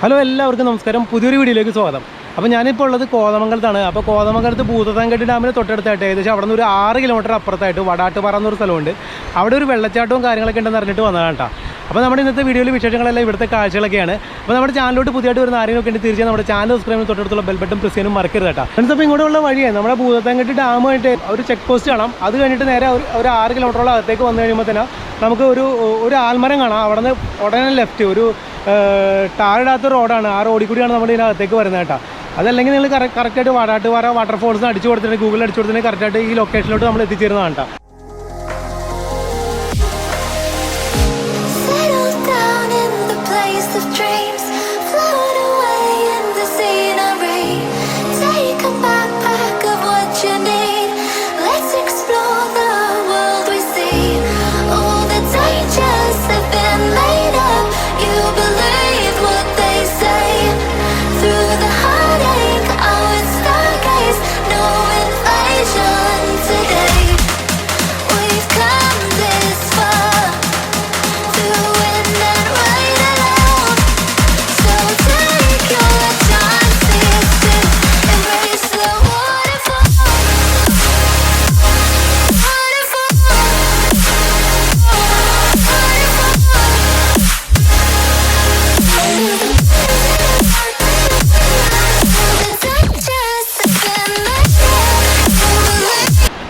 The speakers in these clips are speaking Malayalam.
ഹലോ എല്ലാവർക്കും നമസ്കാരം. പുതിയൊരു വീഡിയോയിലേക്ക് സ്വാഗതം. അപ്പോൾ ഞാനിപ്പോൾ ഉള്ളത് കോതമംഗലത്താണ്. അപ്പോൾ കോതമംഗലത്ത് ഭൂതത്താൻകെട്ട് ഡാമിന് തൊട്ടടുത്തായിട്ട് ഏകദേശം അവിടെ നിന്ന് ഒരു 6 കിലോമീറ്റർ അപ്പുറത്തായിട്ട് വടാട്ടുപാറ എന്നൊരു സ്ഥലമുണ്ട്. അവിടെ ഒരു വെള്ളച്ചാട്ടവും കാര്യങ്ങളൊക്കെ ഉണ്ടെന്ന് അറിഞ്ഞിട്ട് വന്നതാണ് കേട്ടോ. അപ്പോൾ നമ്മുടെ ഇന്നത്തെ വീഡിയോയിൽ വിശേഷങ്ങളെല്ലാം ഇവിടുത്തെ കാഴ്ചകളൊക്കെയാണ്. അപ്പോൾ നമ്മുടെ ചാനലിലോട്ട് പുതിയതായിട്ട് വരുന്ന ആരെങ്കിലും ഒക്കെ ഉണ്ട് തീർച്ചയായും നമ്മുടെ ചാനൽ സബ്സ്ക്രൈബ് തൊട്ടടുത്തുള്ള ബെൽ ബട്ടൺ പ്രസ് ചെയ്യാനും മറക്കരുത് കേട്ടോ. അപ്പോൾ ഇങ്ങോട്ടുള്ള വഴിയാണ് നമ്മുടെ ഭൂതത്താൻകെട്ട് ഡാമായിട്ട് ഒരു ചെക്ക് പോസ്റ്റ് കാണാം. അത് കഴിഞ്ഞിട്ട് നേരെ ഒരു 6 കിലോമീറ്ററോളം അകത്തേക്ക് വന്നു കഴിയുമ്പോൾ തന്നെ നമുക്ക് ഒരു ആൽമരം കാണാം. അവിടെ നിന്ന് ഉടനെ ലെഫ്റ്റ് ഒരു ടാറിടാത്ത റോഡാണ്. ആ റോഡിൽ കൂടിയാണ് നമ്മൾ ഇതിനകത്തേക്ക് വരുന്നത് കേട്ടോ. അതല്ലെങ്കിൽ നിങ്ങൾ കറക്റ്റായിട്ട് വടാട്ടുപാറ വാട്ടർഫോൾസ് അടിച്ചു കൊടുത്തിട്ടുണ്ടെങ്കിൽ ഗൂഗിളിൽ അടിച്ചു കൊടുത്തിട്ടുണ്ടെങ്കിൽ കറക്റ്റായിട്ട് ഈ ലൊക്കേഷനിലോട്ട് നമ്മൾ എത്തിച്ചേരുന്നതാണ് കേട്ടോ.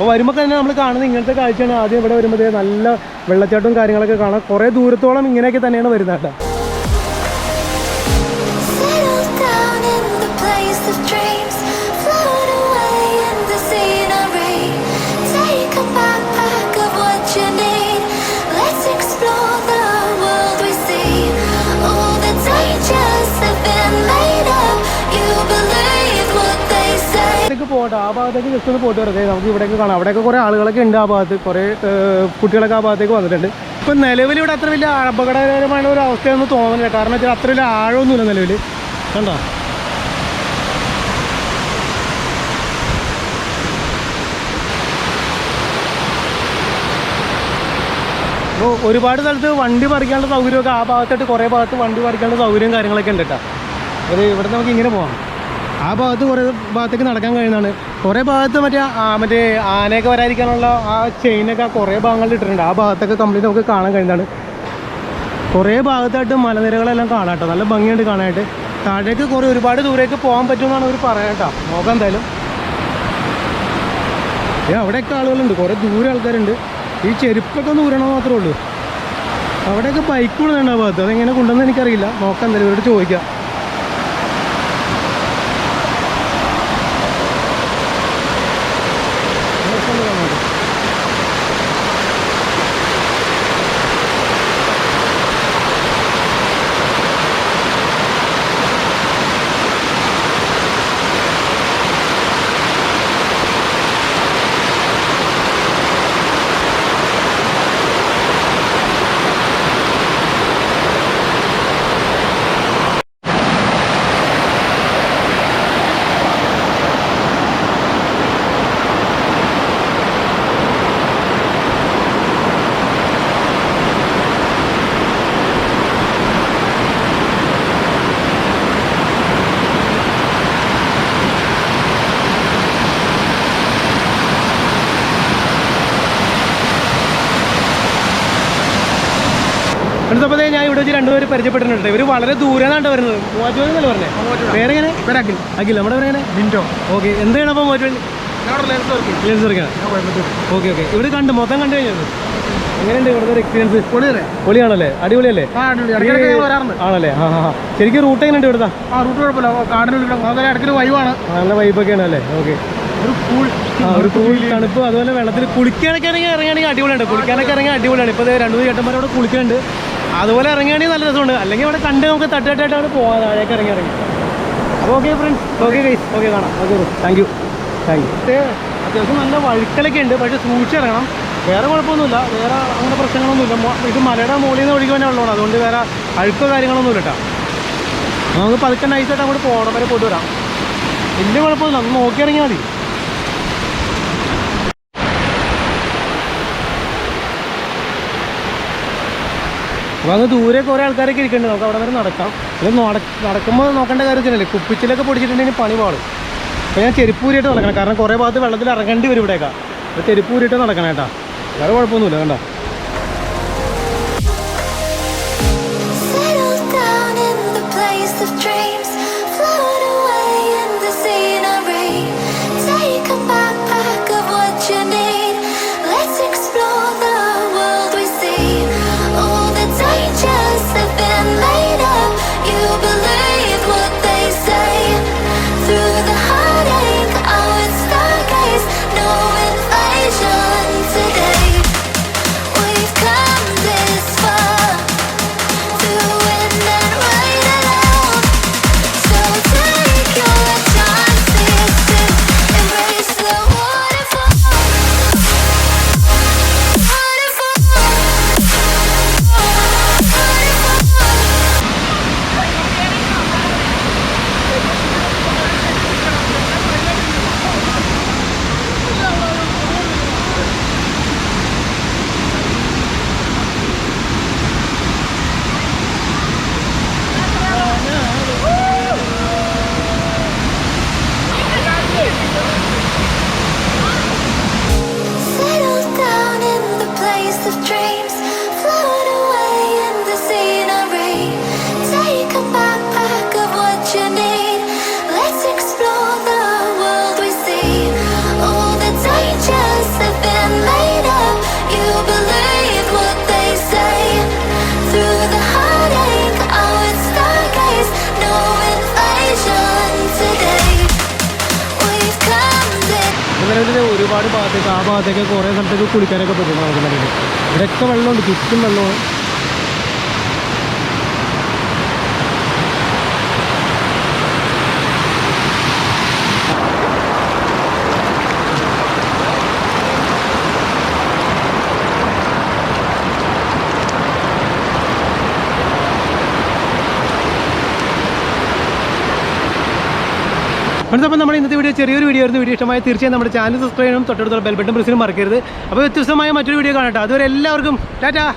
അപ്പോൾ വരുമ്പോൾ തന്നെ നമ്മൾ കാണുന്നത് ഇങ്ങനത്തെ കാഴ്ചയാണ്. ആദ്യം ഇവിടെ വരുമ്പോൾ നല്ല വെള്ളച്ചാട്ടവും കാര്യങ്ങളൊക്കെ കാണാം. കുറേ ദൂരത്തോളം ഇങ്ങനെയൊക്കെ തന്നെയാണ് വരുന്നത് കേട്ടോ. പോട്ടെ ആ ഭാഗത്തേക്ക് ജസ്റ്റ് ഒന്ന് പോയിട്ട് വരട്ടെ. നമുക്ക് ഇവിടേക്ക് കാണാം. അവിടെയൊക്കെ കുറേ ആളുകളൊക്കെ ഉണ്ട്. ആ ഭാഗത്ത് കുറേ കുട്ടികളൊക്കെ ആ ഭാഗത്തേക്ക് വന്നിട്ടുണ്ട്. ഇപ്പം നിലവിൽ ഇവിടെ അത്ര വലിയ അപകടകരമായ ഒരു അവസ്ഥയൊന്നും തോന്നുന്നില്ല. കാരണം വെച്ചാൽ അത്ര വലിയ ആഴമൊന്നുമില്ല നിലവിൽ. കണ്ടോ? അപ്പോൾ ഒരുപാട് സ്ഥലത്ത് വണ്ടി പറിക്കാനുള്ള സൗകര്യമൊക്കെ ആ ഭാഗത്തായിട്ട് കുറേ ഭാഗത്ത് വണ്ടി പറിക്കാനുള്ള സൗകര്യവും കാര്യങ്ങളൊക്കെ ഉണ്ട് കേട്ടോ. അത് ഇവിടെ നമുക്ക് ഇങ്ങനെ പോകാം. ആ ഭാഗത്ത് കുറേ ഭാഗത്തേക്ക് നടക്കാൻ കഴിയുന്നതാണ്. കുറേ ഭാഗത്ത് മറ്റേ ആനയൊക്കെ വരാതിരിക്കാനുള്ള ആ ചെയിനൊക്കെ കുറേ ഭാഗങ്ങളിൽ ഇട്ടിട്ടുണ്ട്. ആ ഭാഗത്തൊക്കെ കംപ്ലീറ്റ് നമുക്ക് കാണാൻ കഴിയുന്നതാണ്. കുറേ ഭാഗത്തായിട്ട് മലനിരകളെല്ലാം കാണാം കേട്ടോ. നല്ല ഭംഗിയുണ്ട് കാണാനായിട്ട്. താഴേക്ക് ഒരുപാട് ദൂരേക്ക് പോകാൻ പറ്റുമെന്നാണ് അവർ പറയാം കേട്ടോ. നോക്കാം എന്തായാലും. അവിടെയൊക്കെ ആളുകളുണ്ട്, കുറേ ദൂരെ ആൾക്കാരുണ്ട്. ഈ ചെരുപ്പൊക്കെ ഒന്ന് ഊരണം മാത്രമേ ഉള്ളൂ. അവിടെയൊക്കെ ബൈക്ക് കൊണ്ടുവന്നുണ്ട് ആ ഭാഗത്ത്. അതെങ്ങനെ കൊണ്ടുവന്ന് എനിക്കറിയില്ല. നോക്കാം എന്തായാലും, ഇവരോട് ചോദിക്കാം. അടുത്തപ്പോൾ ഞാൻ ഇവിടെ വെച്ച് രണ്ടുപേര് പരിചയപ്പെട്ടിട്ടുണ്ട്. ഇവർ വളരെ ദൂരെ നിന്നാണ് വരുന്നത്. മൂവാറ്റുപുഴ എന്നല്ലേ പറഞ്ഞത്? പേരെങ്ങനെ? അഖിൽ. നമ്മുടെ പേരെങ്ങനെ? ബിൻറ്റോ. ഓക്കെ. എന്താണ് അപ്പോൾ മൂവാറ്റുപുഴ? ലെൻസ് വർക്കാണ്. ഓക്കെ. ഇവിടെ മൊത്തം കണ്ടു കഴിഞ്ഞത് എങ്ങനെയുണ്ട് ഇവിടുത്തെ ഒരു എക്സ്പീരിയൻസ്? പൊളിയാണല്ലേ? അടിപൊളിയല്ലേ? ആണല്ലേ? ശരിക്കും റൂട്ട് എങ്ങനെയുണ്ട് ഇവിടുത്തെ? റൂട്ട് കുഴപ്പമില്ല. കാടിനുള്ളിൽ ഇടയ്ക്കൊരു വൈവാണ്. നല്ല വൈബൊക്കെയാണ് അല്ലേ? ഓക്കെ. ഒരു കൂൾ തണുപ്പ്. അതുപോലെ വെള്ളത്തിൽ കുളിക്കാനൊക്കെ ഇറങ്ങുകയാണെങ്കിൽ അടിപൊളിയുണ്ട്. കുളിക്കാനൊക്കെ ഇറങ്ങിയാൽ അടിപൊളിയാണ്. ഇപ്പോൾ 2 ചേട്ടന്മാർ അവിടെ കുളിക്കുന്നുണ്ട്. അതുപോലെ ഇറങ്ങുകയാണെങ്കിൽ നല്ല രസമുണ്ട്. അല്ലെങ്കിൽ അവിടെ കണ്ട് നമുക്ക് തട്ടായിട്ടാണ് പോകാം. താഴേക്ക് ഇറങ്ങി. അപ്പോൾ okay friends. Okay guys. Okay കാണാം. Okay thank you. അത്യാവശ്യം നല്ല വഴുക്കലൊക്കെ ഉണ്ട്. പക്ഷേ സൂക്ഷിച്ചിറങ്ങണം. വേറെ കുഴപ്പമൊന്നുമില്ല. വേറെ അങ്ങനെ പ്രശ്നങ്ങളൊന്നുമില്ല. ഇത് മലയുടെ മുകളിൽ നിന്ന് ഒഴുകി തന്നെ ഉള്ളതാണ്. അതുകൊണ്ട് വേറെ അഴുക്കോ കാര്യങ്ങളൊന്നുമില്ല കേട്ടോ. നമുക്ക് പതുക്കെ നൈസായിട്ട് അങ്ങോട്ട് പോകണം വരെ പോയിട്ട് വരാം. വലിയ കുഴപ്പമൊന്നുമില്ല. ഒന്ന് നോക്കി ഇറങ്ങിയാൽ മതി. അപ്പോൾ അങ്ങ് ദൂരെ കുറേ ആൾക്കാരൊക്കെ ഇരിക്കുന്നുണ്ട്. നമുക്ക് അവിടെ വരെ നടക്കാം. ഇത് നടക്കുമ്പോൾ നോക്കേണ്ട കാര്യം വെച്ചാൽ കുപ്പിച്ചിലൊക്കെ പൊടിച്ചിട്ടുണ്ടെങ്കിൽ പണി പാടും. അപ്പോൾ ഞാൻ ചെരുപ്പൂരിയിട്ട് നടക്കണം, കാരണം കുറേ ഭാഗത്ത് വെള്ളത്തിൽ ഇറങ്ങേണ്ടി വരും ഇവിടേക്കാണ്. അപ്പോൾ ചെരുപ്പൂരിയിട്ട് നടക്കണം കേട്ടോ, വേറെ കുഴപ്പമൊന്നുമില്ല. കണ്ടോ ഒരുപാട് ഭാഗത്തേക്ക് ആ ഭാഗത്തേക്ക് കുറേ സ്ഥലത്തേക്ക് കുളിക്കാനൊക്കെ പറ്റും നമുക്ക് നല്ലത്. ഇവിടെയൊക്കെ വെള്ളമുണ്ട്, ചുറ്റും വെള്ളമാണ്. അപ്പോൾ നമ്മുടെ ഇന്നത്തെ വീഡിയോ ചെറിയൊരു വീഡിയോ ആയിരുന്നു. വീഡിയോ ഇഷ്ടമായ തീർച്ചയായും നമ്മുടെ ചാനൽ സബ്സ്ക്രൈബ് ചെയ്യണം, തൊട്ടടുത്തുള്ള ബെൽ ബട്ടൺ പ്രസ്സിനും മറക്കരുത്. അപ്പോൾ വ്യത്യസ്തമായ മറ്റൊരു വീഡിയോ കാണട്ടെ. അതുവരെ എല്ലാവർക്കും ടാറ്റാ.